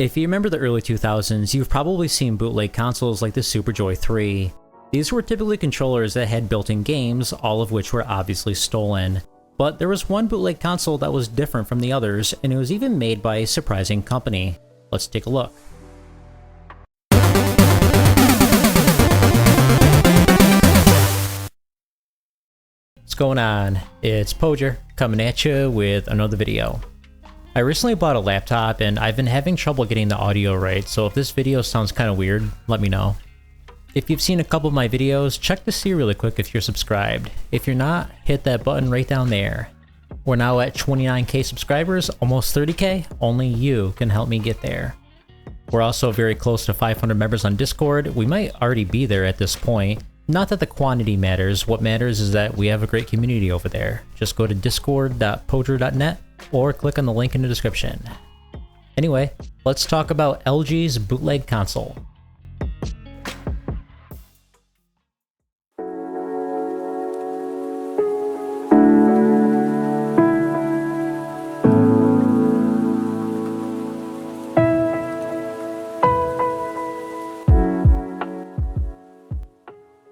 If you remember the early 2000s, you've probably seen bootleg consoles like the Super Joy 3. These were typically controllers that had built-in games, all of which were obviously stolen. But there was one bootleg console that was different from the others, and it was even made by a surprising company. Let's take a look. What's going on? It's Pojer, coming at you with another video. I recently bought a laptop and I've been having trouble getting the audio right, so if this video sounds kind of weird, let me know. If you've seen a couple of my videos, check to see really quick if you're subscribed. If you're not, hit that button right down there. We're now at 29k subscribers, almost 30k, only you can help me get there. We're also very close to 500 members on Discord. We might already be there at this point. Not that the quantity matters, what matters is that we have a great community over there. Just go to discord.pojer.net or click on the link in the description. Anyway, let's talk about LG's bootleg console.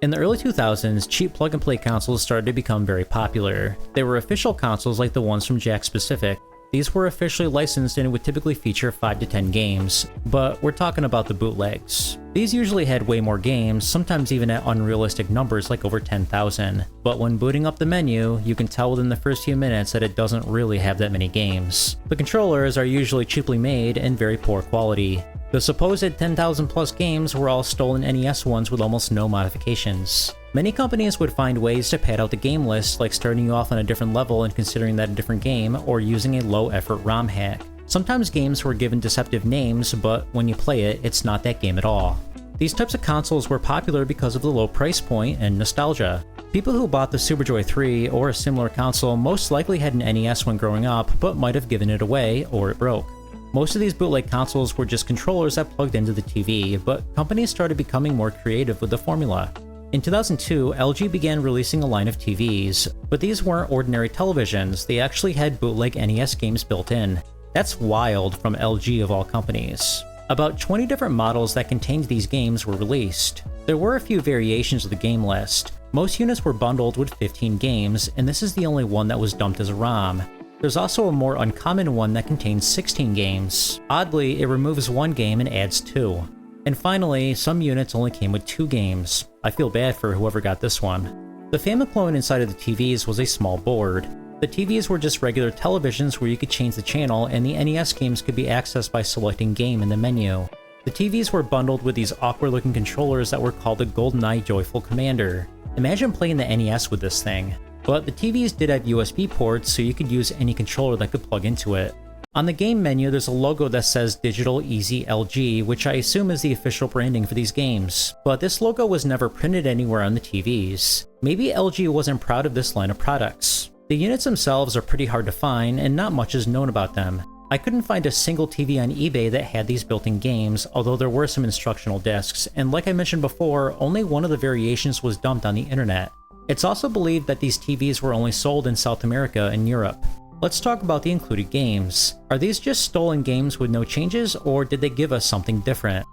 In the early 2000s, cheap plug-and-play consoles started to become very popular. They were official consoles like the ones from Jakks Pacific. These were officially licensed and would typically feature 5 to 10 games, but we're talking about the bootlegs. These usually had way more games, sometimes even at unrealistic numbers like over 10,000. But when booting up the menu, you can tell within the first few minutes that it doesn't really have that many games. The controllers are usually cheaply made and very poor quality. The supposed 10,000 plus games were all stolen NES ones with almost no modifications. Many companies would find ways to pad out the game list, like starting you off on a different level and considering that a different game, or using a low-effort ROM hack. Sometimes games were given deceptive names, but when you play it, it's not that game at all. These types of consoles were popular because of the low price point and nostalgia. People who bought the Super Joy 3 or a similar console most likely had an NES when growing up, but might have given it away or it broke. Most of these bootleg consoles were just controllers that plugged into the TV, but companies started becoming more creative with the formula. In 2002, LG began releasing a line of TVs, but these weren't ordinary televisions, they actually had bootleg NES games built in. That's wild from LG of all companies. About 20 different models that contained these games were released. There were a few variations of the game list. Most units were bundled with 15 games, and this is the only one that was dumped as a ROM. There's also a more uncommon one that contains 16 games. Oddly, it removes one game and adds 2. And finally, some units only came with 2 games. I feel bad for whoever got this one. The Famiclone inside of the TVs was a small board. The TVs were just regular televisions where you could change the channel, and the NES games could be accessed by selecting game in the menu. The TVs were bundled with these awkward looking controllers that were called the GoldenEye Joyful Commander. Imagine playing the NES with this thing. But the TVs did have USB ports, so you could use any controller that could plug into it. On the game menu, there's a logo that says Digital Easy LG, which I assume is the official branding for these games. But this logo was never printed anywhere on the TVs. Maybe LG wasn't proud of this line of products. The units themselves are pretty hard to find, and not much is known about them. I couldn't find a single TV on eBay that had these built-in games, although there were some instructional discs, and like I mentioned before, only one of the variations was dumped on the internet. It's also believed that these TVs were only sold in South America and Europe. Let's talk about the included games. Are these just stolen games with no changes, or did they give us something different?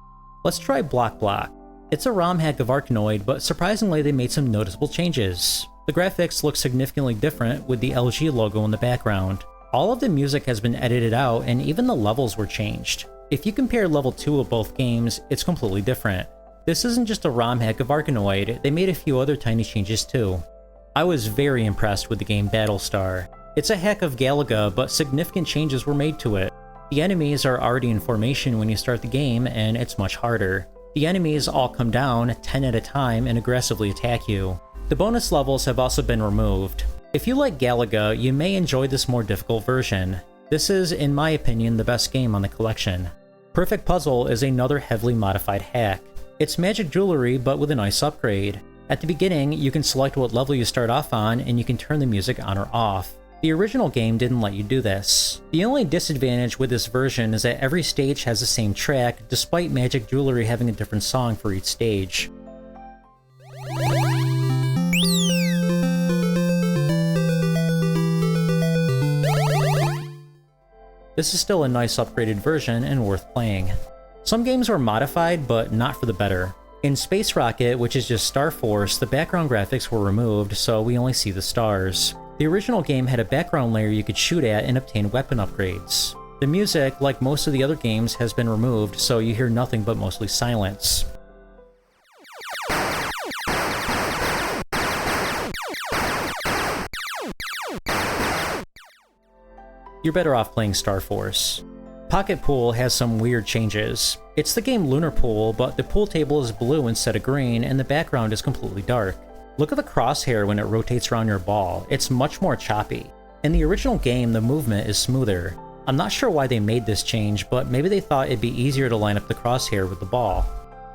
Let's try Block Block. It's a ROM hack of Arkanoid, but surprisingly they made some noticeable changes. The graphics look significantly different with the LG logo in the background. All of the music has been edited out, and even the levels were changed. If you compare level 2 of both games, it's completely different. This isn't just a ROM hack of Arkanoid, they made a few other tiny changes too. I was very impressed with the game Battlestar. It's a hack of Galaga, but significant changes were made to it. The enemies are already in formation when you start the game, and it's much harder. The enemies all come down 10 at a time and aggressively attack you. The bonus levels have also been removed. If you like Galaga, you may enjoy this more difficult version. This is, in my opinion, the best game on the collection. Perfect Puzzle is another heavily modified hack. It's magic jewelry, but with a nice upgrade. At the beginning, you can select what level you start off on, and you can turn the music on or off. The original game didn't let you do this. The only disadvantage with this version is that every stage has the same track, despite magic jewelry having a different song for each stage. This is still a nice upgraded version and worth playing. Some games were modified, but not for the better. In Space Rocket, which is just Star Force, the background graphics were removed, so we only see the stars. The original game had a background layer you could shoot at and obtain weapon upgrades. The music, like most of the other games, has been removed, so you hear nothing but mostly silence. You're better off playing Star Force. Pocket Pool has some weird changes. It's the game Lunar Pool, but the pool table is blue instead of green, and the background is completely dark. Look at the crosshair when it rotates around your ball. It's much more choppy. In the original game, the movement is smoother. I'm not sure why they made this change, but maybe they thought it'd be easier to line up the crosshair with the ball.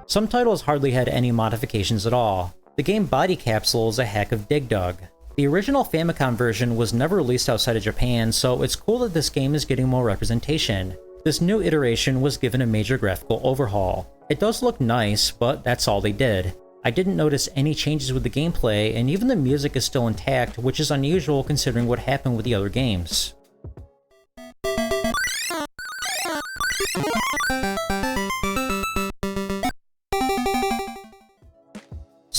Some titles hardly had any modifications at all. The game Body Capsule is a hack of Dig Dug. The original Famicom version was never released outside of Japan, so it's cool that this game is getting more representation. This new iteration was given a major graphical overhaul. It does look nice, but that's all they did. I didn't notice any changes with the gameplay, and even the music is still intact, which is unusual considering what happened with the other games.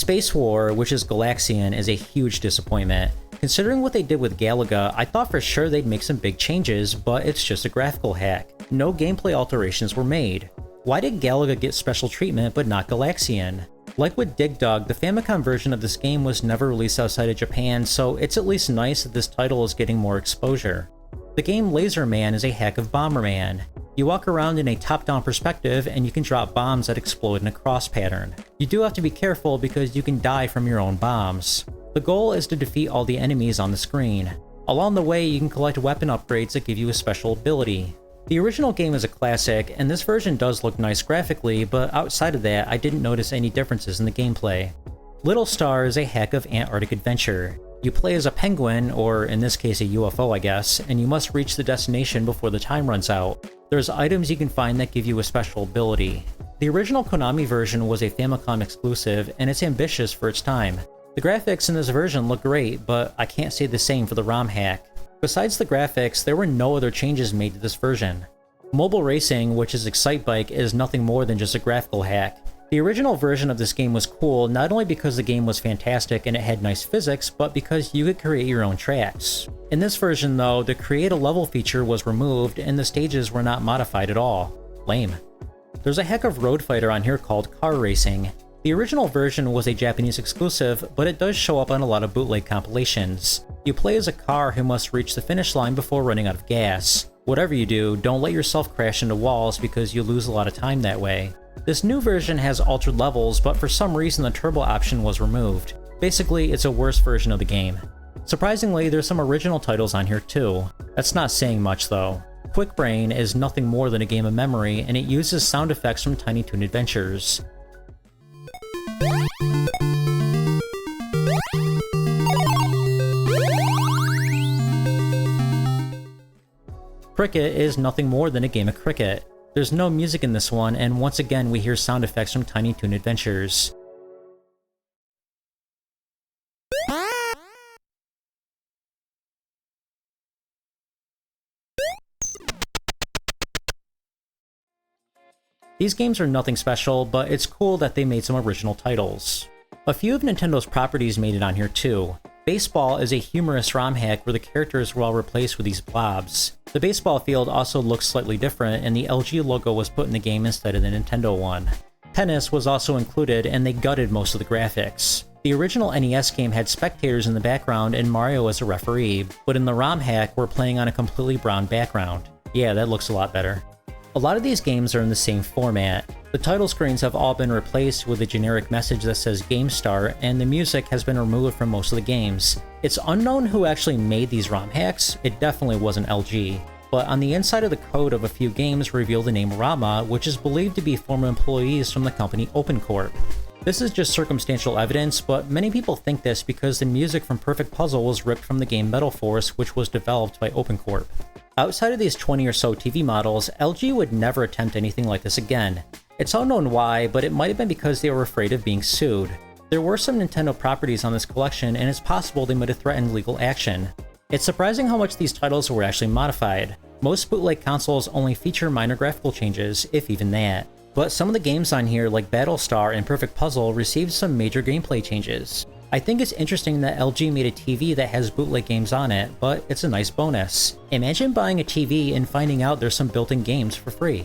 Space War, which is Galaxian, is a huge disappointment. Considering what they did with Galaga, I thought for sure they'd make some big changes, but it's just a graphical hack. No gameplay alterations were made. Why did Galaga get special treatment but not Galaxian? Like with Dig Dug, the Famicom version of this game was never released outside of Japan, so it's at least nice that this title is getting more exposure. The game Laser Man is a hack of Bomberman. You walk around in a top-down perspective and you can drop bombs that explode in a cross pattern. You do have to be careful because you can die from your own bombs. The goal is to defeat all the enemies on the screen. Along the way, you can collect weapon upgrades that give you a special ability. The original game is a classic, and this version does look nice graphically, but outside of that, I didn't notice any differences in the gameplay. Little Star is a hack of Antarctic adventure. You play as a penguin, or in this case a UFO I guess, and you must reach the destination before the time runs out. There's items you can find that give you a special ability. The original Konami version was a Famicom exclusive, and it's ambitious for its time. The graphics in this version look great, but I can't say the same for the ROM hack. Besides the graphics, there were no other changes made to this version. Mobile Racing, which is Excitebike, is nothing more than just a graphical hack. The original version of this game was cool not only because the game was fantastic and it had nice physics, but because you could create your own tracks. In this version though, the create a level feature was removed and the stages were not modified at all. Lame. There's a heck of road fighter on here called Car Racing. The original version was a Japanese exclusive, but it does show up on a lot of bootleg compilations. You play as a car who must reach the finish line before running out of gas. Whatever you do, don't let yourself crash into walls because you lose a lot of time that way. This new version has altered levels, but for some reason the turbo option was removed. Basically, it's a worse version of the game. Surprisingly, there's some original titles on here too. That's not saying much though. Quick Brain is nothing more than a game of memory, and it uses sound effects from Tiny Toon Adventures. Cricket is nothing more than a game of cricket. There's no music in this one, and once again we hear sound effects from Tiny Toon Adventures. These games are nothing special, but it's cool that they made some original titles. A few of Nintendo's properties made it on here too. Baseball is a humorous ROM hack where the characters were all replaced with these blobs. The baseball field also looks slightly different, and the LG logo was put in the game instead of the Nintendo one. Tennis was also included, and they gutted most of the graphics. The original NES game had spectators in the background and Mario as a referee, but in the ROM hack, we're playing on a completely brown background. Yeah, that looks a lot better. A lot of these games are in the same format. The title screens have all been replaced with a generic message that says Game Start, and the music has been removed from most of the games. It's unknown who actually made these ROM hacks. It definitely wasn't LG. But on the inside of the code of a few games reveal the name Rama, which is believed to be former employees from the company OpenCorp. This is just circumstantial evidence, but many people think this because the music from Perfect Puzzle was ripped from the game Metal Force, which was developed by OpenCorp. Outside of these 20 or so TV models, LG would never attempt anything like this again. It's unknown why, but it might have been because they were afraid of being sued. There were some Nintendo properties on this collection, and it's possible they might have threatened legal action. It's surprising how much these titles were actually modified. Most bootleg consoles only feature minor graphical changes, if even that. But some of the games on here, like Battlestar and Perfect Puzzle, received some major gameplay changes. I think it's interesting that LG made a TV that has bootleg games on it, but it's a nice bonus. Imagine buying a TV and finding out there's some built-in games for free.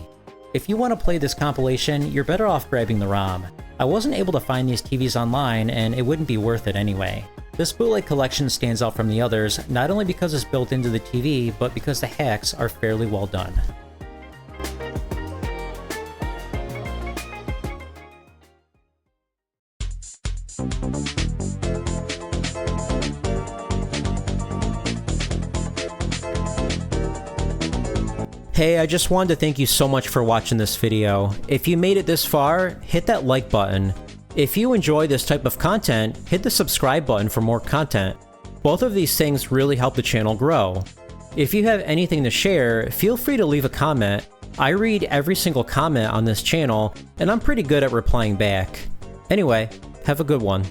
If you want to play this compilation, you're better off grabbing the ROM. I wasn't able to find these TVs online, and it wouldn't be worth it anyway. This bootleg collection stands out from the others, not only because it's built into the TV, but because the hacks are fairly well done. Hey, I just wanted to thank you so much for watching this video. If you made it this far, hit that like button. If you enjoy this type of content, hit the subscribe button for more content. Both of these things really help the channel grow. If you have anything to share, feel free to leave a comment. I read every single comment on this channel, and I'm pretty good at replying back. Anyway, have a good one.